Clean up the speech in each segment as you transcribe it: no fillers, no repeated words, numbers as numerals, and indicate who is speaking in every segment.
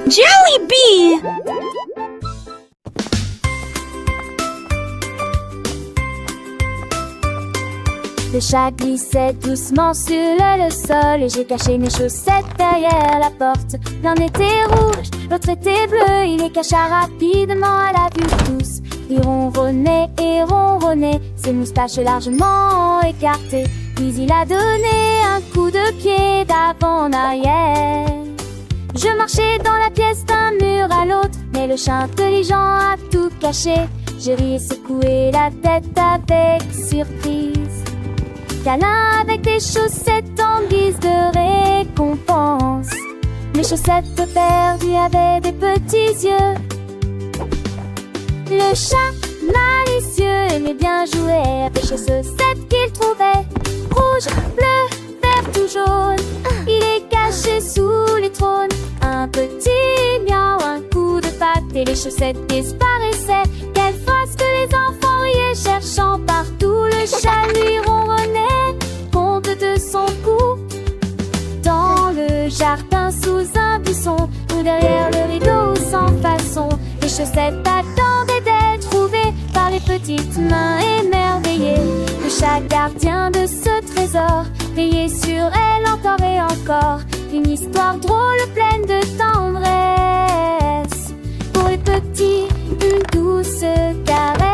Speaker 1: Jollibee!
Speaker 2: Le chat glissait doucement sur le sol et j'ai caché mes chaussettes derrière la porte. L'un était rouge, l'autre était bleu, il les cacha rapidement à la vue de tous. Il ronronnait et ronronnait, ses moustaches largement écartées. Puis il a donné un coup de pied d'avant en arrière. Je marchais dans la pièce d'un mur à l'autre, mais le chat intelligent a tout caché. J'ai ri et secoué la tête avec surprise. Câlin avec des chaussettes en guise de récompense. Mes chaussettes perdues avaient des petits yeux. Le chat malicieux aimait bien jouer avec les chaussettes qu'il trouvait. Rouge, bleu, vert ou jaune, il est caché sous les trônes. Un petit miaou, un coup de patte et les chaussettes disparaissaient. Quelquefois que les enfants riaient, cherchant partout, le chat lui ronronnait, compte de son coup. Dans le jardin, sous un buisson, ou derrière le rideau sans façon, les chaussettes attendaient d'être trouvées par les petites mains émerveillées. Le chat gardien de ce trésor veillait sur elle encore et encore. Une histoire drôle pleine de tendresse. Pour les petits, une douce caresse.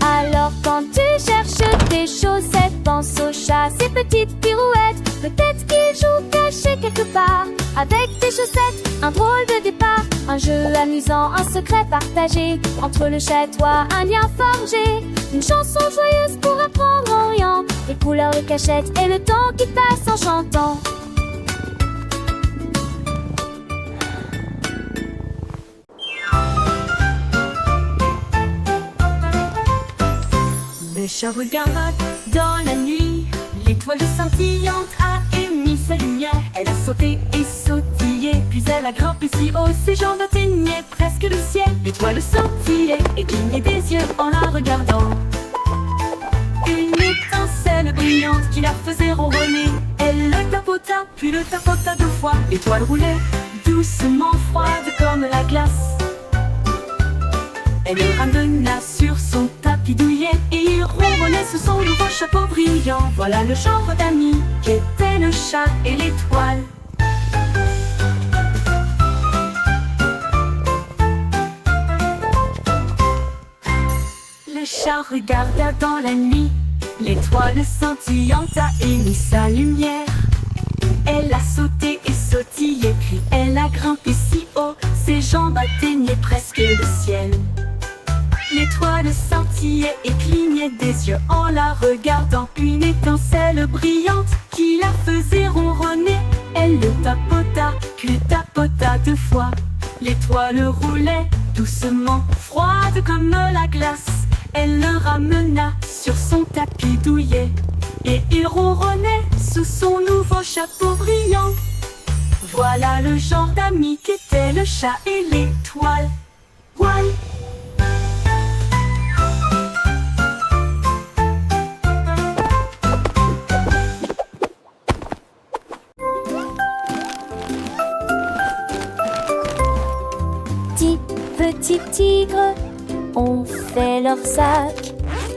Speaker 2: Alors quand tu cherches tes chaussettes, pense au chat, ses petites pirouettes. Peut-être qu'il joue caché quelque part avec tes chaussettes, un drôle de départ. Un jeu amusant, un secret partagé entre le chat et toi, un lien forgé. Une chanson joyeuse pour apprendre en riant, les couleurs, les cachettes et le temps qui passe en chantant.
Speaker 3: Le chat regarde dans la nuit, l'étoile scintillante a émis sa lumière. Elle a sauté et sautillé, puis elle a grimpé si haut, ses jambes atteignaient presque le ciel. L'étoile scintillait et clignait des yeux en la regardant. Une étincelle brillante qui la faisait ronronner. Elle le tapota, puis le tapota 2 fois. L'étoile roulait doucement, froide comme la glace. Elle le ramena sur son tapis douillet et il ronronnait sous son nouveau chapeau brillant. Voilà le genre d'amis qu'étaient le chat et l'étoile. Le chat regarda dans la nuit, l'étoile scintillante a émis sa lumière. Elle a sauté et sautillé, puis elle a grimpé si haut, ses jambes atteignaient presque le ciel. L'étoile scintillait et clignait des yeux en la regardant. Une étincelle brillante qui la faisait ronronner. Elle le tapota, puis le tapota 2 fois. L'étoile roulait doucement, froide comme la glace. Elle le ramena sur son tapis douillet et il ronronnait sous son nouveau chapeau brillant. Voilà le genre d'amis qu'étaient le chat et l'étoile. Ouais.
Speaker 2: Petits tigres ont fait leur sac.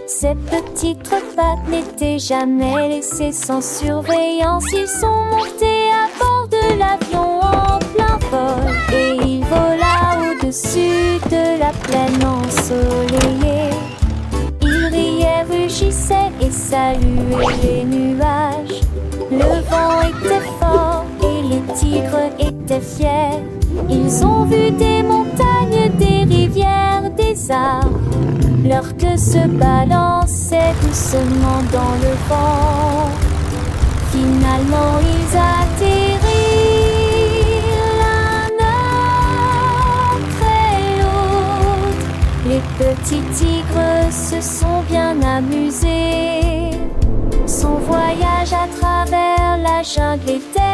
Speaker 2: Ces petites pattes n'étaient jamais laissées sans surveillance. Ils sont montés à bord de l'avion en plein vol et il vola au-dessus de la plaine ensoleillée. Il riait, rugissait et saluait les nuages. Le vent était fort et les tigres étaient fiers. Ils ont vu des montagnes, des rivières, des arbres. Leur queue se balançait doucement dans le vent. Finalement ils atterrirent l'un après l'autre. Les petits tigres se sont bien amusés. Son voyage à travers la jungle est terminé.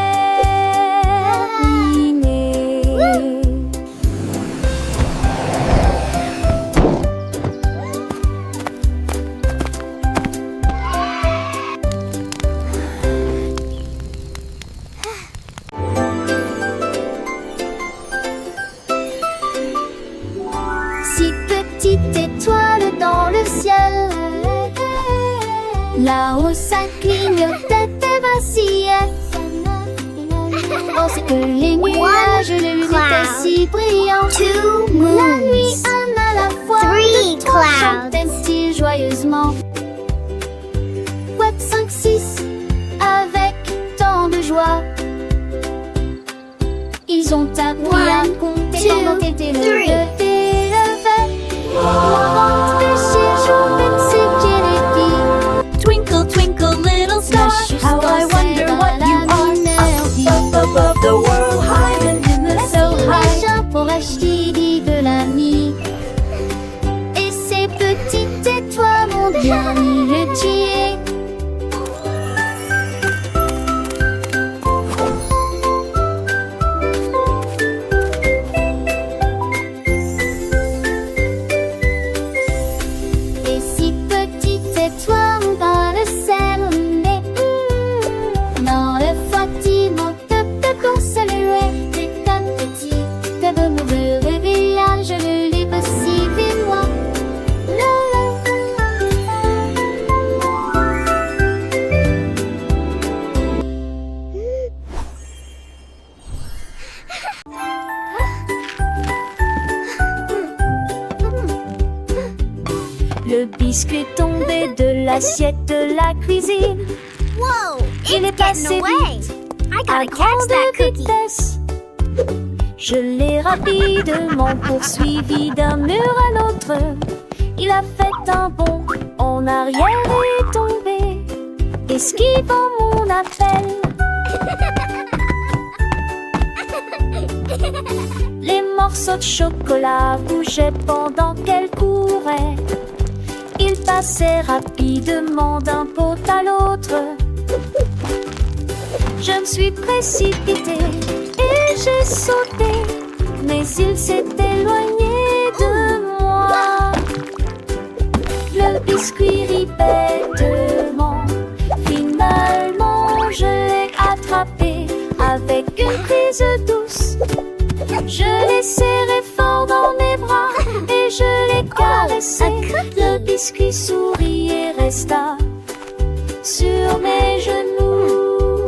Speaker 2: pensais que les nuages, le lune était si brillant. La nuit un à la fois,
Speaker 1: Three
Speaker 2: trois
Speaker 1: clouds.
Speaker 2: chantaient-ils joyeusement. Web 5-6 avec tant de joie. Ils ont appris à compter pendant qu'était le lever, le fait. Moi, péché,
Speaker 3: Twinkle, twinkle, little star, how I wonder what you are. Up above the world, high and in the
Speaker 2: so
Speaker 3: sky.
Speaker 2: high pour acheter de l'ami. Et ces petites étoiles m'ont bien mis le pied. Et si petites étoiles dans le ciel, mais dans le fatiguement qu'on saluait, les quatre petits de mauvais réveillage, je le lis aussi vivement. Le biscuit tombait de l'assiette de la cuisine.
Speaker 1: Whoa,
Speaker 2: Il est
Speaker 1: it's getting
Speaker 2: passé
Speaker 1: away.
Speaker 2: vite,
Speaker 1: I
Speaker 2: à
Speaker 1: gotta catch that
Speaker 2: grande
Speaker 1: cookie.
Speaker 2: vitesse. Je l'ai rapidement poursuivi d'un mur à l'autre. Il a fait un bond en arrière et est tombé, esquivant mon appel. Les morceaux de chocolat bougeaient pendant qu'elle courait. Il passait rapidement d'un pot à l'autre. Je me suis précipitée et j'ai sauté, mais il s'est éloigné de moi. Le biscuit rit bêtement. Finalement, je l'ai attrapé avec une prise douce. Je l'ai serré fort dans mes bras et je l'ai caressé. Le biscuit sourit et resta sur mes genoux.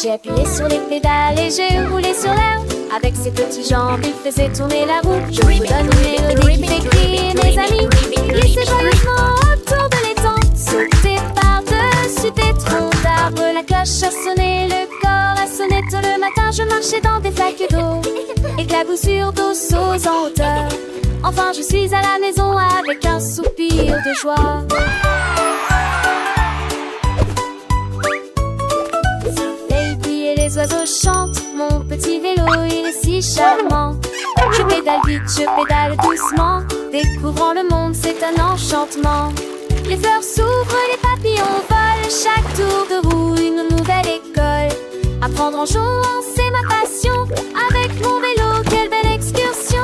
Speaker 2: J'ai appuyé sur les pédales et j'ai roulé sur l'air. Avec ses petites jambes, il faisait tourner la roue. Je vous donne une mélodie qui fait crier mes amis. Glissez joyeusement autour de l'étang. Sautez par-dessus des troncs d'arbres. La cloche a sonné, le corps a sonné tôt le matin. Je marchais dans des flaques d'eau, éclaboussures d'eau sauce en hauteur. Enfin, je suis à la maison avec un soupir de joie. Les oiseaux chantent, mon petit vélo, il est si charmant. Je pédale vite, je pédale doucement. Découvrant le monde, c'est un enchantement. Les fleurs s'ouvrent, les papillons volent. Chaque tour de roue, une nouvelle école. Apprendre en jouant, c'est ma passion. Avec mon vélo, quelle belle excursion.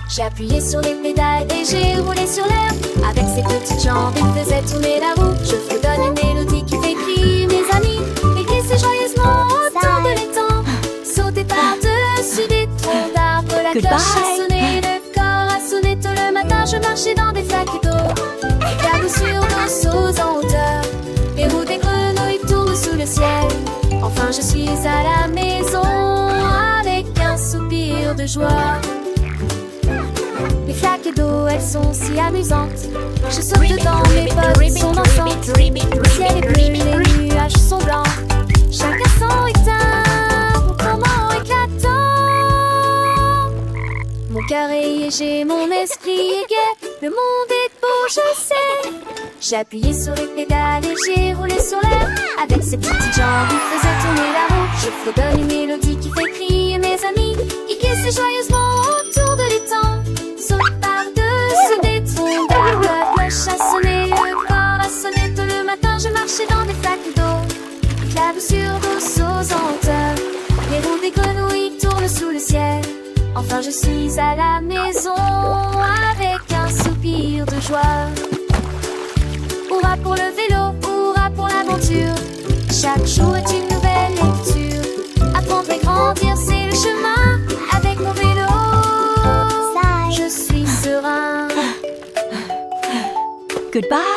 Speaker 2: J'ai appuyé sur les pédales et j'ai roulé sur l'air. Avec ses petites jambes, il faisait tourner la roue. Je vous donne une mélodie qui fait crier mes amis. Glissez joyeusement autour de l'étang. Sautez par-dessus des troncs d'arbres. La cloche a sonné, le corps a sonné tôt le matin. Je marchais dans des flaques d'eau, éclaboussures d'eau sauce en hauteur. Les roues des grenouilles tournent sous le ciel. Enfin je suis à la maison avec un soupir de joie. Les flaques d'eau, elles sont si amusantes. Je saute dedans, mes potes sont dansantes. Le ciel est bleu, les nuages sont blancs. Chacun son éteint, mon comment éclatant. Mon cœur est léger, mon esprit est gai. Le monde est beau, je sais. J'ai appuyé sur les pédales et j'ai roulé sur l'air. Avec ses petites jambes, il faisait tourner la roue. Je fredonne une mélodie qui fait crier mes amis. Il glissait joyeusement autour de l'étang. Saute par-dessus des troncs d'arbres. La cloche a sonné, le corps a sonné tôt le matin. Je marchais dans des flaques d'eau, éclaboussures d'eau sauce en hauteur. Les roues des grenouilles tournent sous le ciel. Enfin je suis à la maison avec un soupir de joie. Hurrah pour le vélo, hurrah pour l'aventure. Chaque jour est une nouvelle lecture. Apprendre et grandir, c'est le chemin. Avec mon vélo, je suis serein.
Speaker 1: Goodbye.